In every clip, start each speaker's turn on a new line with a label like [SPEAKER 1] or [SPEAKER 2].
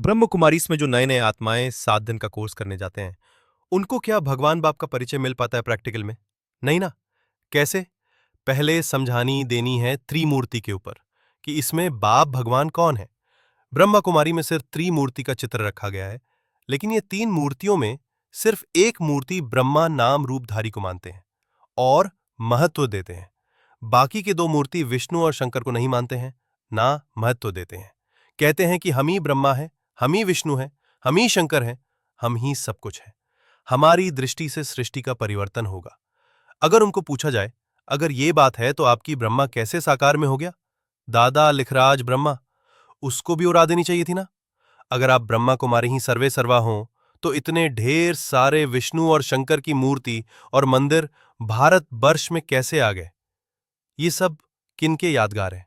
[SPEAKER 1] ब्रह्म कुमारीज में जो नए नए आत्माएं 7 दिन का कोर्स करने जाते हैं, उनको क्या भगवान बाप का परिचय मिल पाता है प्रैक्टिकल में? नहीं ना। कैसे? पहले समझानी देनी है त्रिमूर्ति के ऊपर कि इसमें बाप भगवान कौन है। ब्रह्मा कुमारी में सिर्फ त्रिमूर्ति का चित्र रखा गया है, लेकिन ये 3 मूर्तियों में सिर्फ एक मूर्ति ब्रह्मा नाम रूपधारी को मानते हैं और महत्व देते हैं। बाकी के 2 मूर्ति विष्णु और शंकर को नहीं मानते हैं, ना महत्व देते हैं। कहते हैं कि हम ही ब्रह्मा हैं, हम ही विष्णु हैं, हम ही शंकर हैं, हम ही सब कुछ हैं। हमारी दृष्टि से सृष्टि का परिवर्तन होगा। अगर उनको पूछा जाए, अगर ये बात है तो आपकी ब्रह्मा कैसे साकार में हो गया? दादा लिखराज ब्रह्मा, उसको भी उड़ा देनी चाहिए थी ना। अगर आप ब्रह्मा कुमारी ही सर्वे सर्वा हों, तो इतने ढेर सारे विष्णु और शंकर की मूर्ति और मंदिर भारत वर्ष में कैसे आ गए? ये सब किनके यादगार हैं?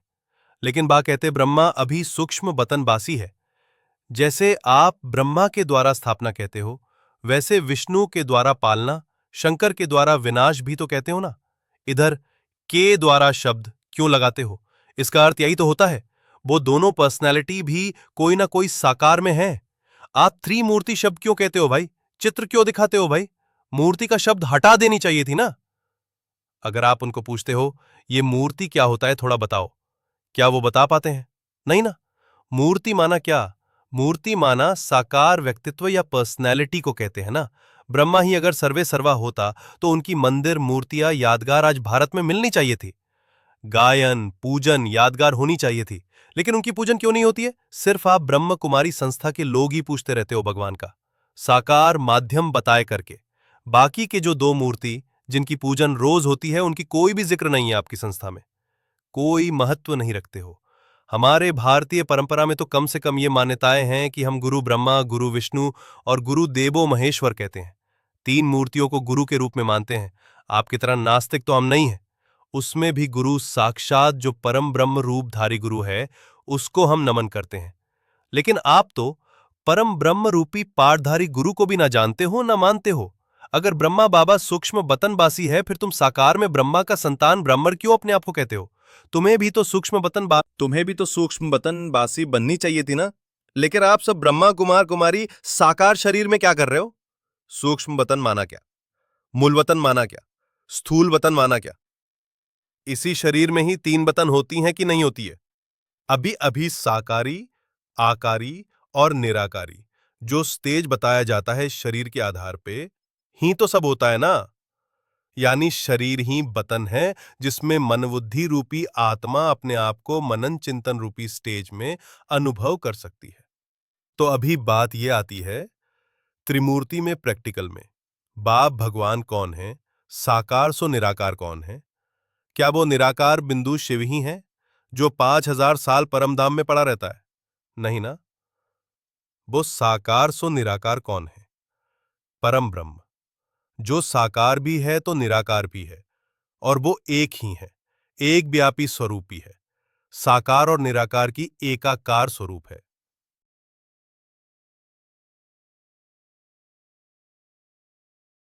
[SPEAKER 1] लेकिन बा कहते ब्रह्मा अभी सूक्ष्म बतनबासी है। जैसे आप ब्रह्मा के द्वारा स्थापना कहते हो, वैसे विष्णु के द्वारा पालना, शंकर के द्वारा विनाश भी तो कहते हो ना। इधर के द्वारा शब्द क्यों लगाते हो? इसका अर्थ यही तो होता है, वो दोनों पर्सनैलिटी भी कोई ना कोई साकार में है। आप त्रिमूर्ति शब्द क्यों कहते हो भाई? चित्र क्यों दिखाते हो भाई? मूर्ति का शब्द हटा देनी चाहिए थी ना। अगर आप उनको पूछते हो ये मूर्ति क्या होता है थोड़ा बताओ, क्या वो बता पाते हैं? नहीं ना। मूर्ति माना क्या? मूर्ति माना साकार व्यक्तित्व या पर्सनैलिटी को कहते हैं ना। ब्रह्मा ही अगर सर्वे सर्वा होता तो उनकी मंदिर मूर्तियां यादगार आज भारत में मिलनी चाहिए थी। गायन पूजन यादगार होनी चाहिए थी, लेकिन उनकी पूजन क्यों नहीं होती है? सिर्फ आप ब्रह्म कुमारी संस्था के लोग ही पूछते रहते हो भगवान का, साकार माध्यम बताए करके। बाकी के जो 2 मूर्ति जिनकी पूजन रोज होती है, उनकी कोई भी जिक्र नहीं है आपकी संस्था में, कोई महत्व नहीं रखते हो। हमारे भारतीय परंपरा में तो कम से कम ये मान्यताएं हैं कि हम गुरु ब्रह्मा, गुरु विष्णु और गुरु देवो महेश्वर कहते हैं। 3 मूर्तियों को गुरु के रूप में मानते हैं। आपकी तरह नास्तिक तो हम नहीं हैं। उसमें भी गुरु साक्षात जो परम ब्रह्म रूपधारी गुरु है, उसको हम नमन करते हैं। लेकिन आप तो परम ब्रह्म रूपी पाठधारी गुरु को भी ना जानते हो ना मानते हो। अगर ब्रह्मा बाबा सूक्ष्म बतनबासी है, फिर तुम साकार में ब्रह्मा का संतान ब्रह्मर क्यों अपने आप को कहते हो? तुम्हें भी तो सूक्ष्म बतनबासी बननी चाहिए थी ना। लेकिन आप सब ब्रह्मा कुमार कुमारी साकार शरीर में क्या कर रहे हो? सूक्ष्म बतन माना क्या? मूल वतन माना क्या? स्थूल वतन माना क्या? इसी शरीर में ही 3 बतन होती हैं कि नहीं होती है? अभी अभी साकारी, आकारी और निराकारी जो स्टेज बताया जाता है शरीर के आधार पे ही तो सब होता है ना। यानी शरीर ही बतन है जिसमें मनबुद्धि रूपी आत्मा अपने आप को मनन चिंतन रूपी स्टेज में अनुभव कर सकती है। तो अभी बात यह आती है त्रिमूर्ति में प्रैक्टिकल में बाप भगवान कौन है, साकार सो निराकार कौन है? क्या वो निराकार बिंदु शिव ही है जो 5000 साल परमधाम में पड़ा रहता है? नहीं ना। वो साकार सो निराकार कौन है? परम ब्रह्म, जो साकार भी है तो निराकार भी है, और वो एक ही है, एक व्यापी स्वरूपी है। साकार और निराकार की एकाकार स्वरूप है।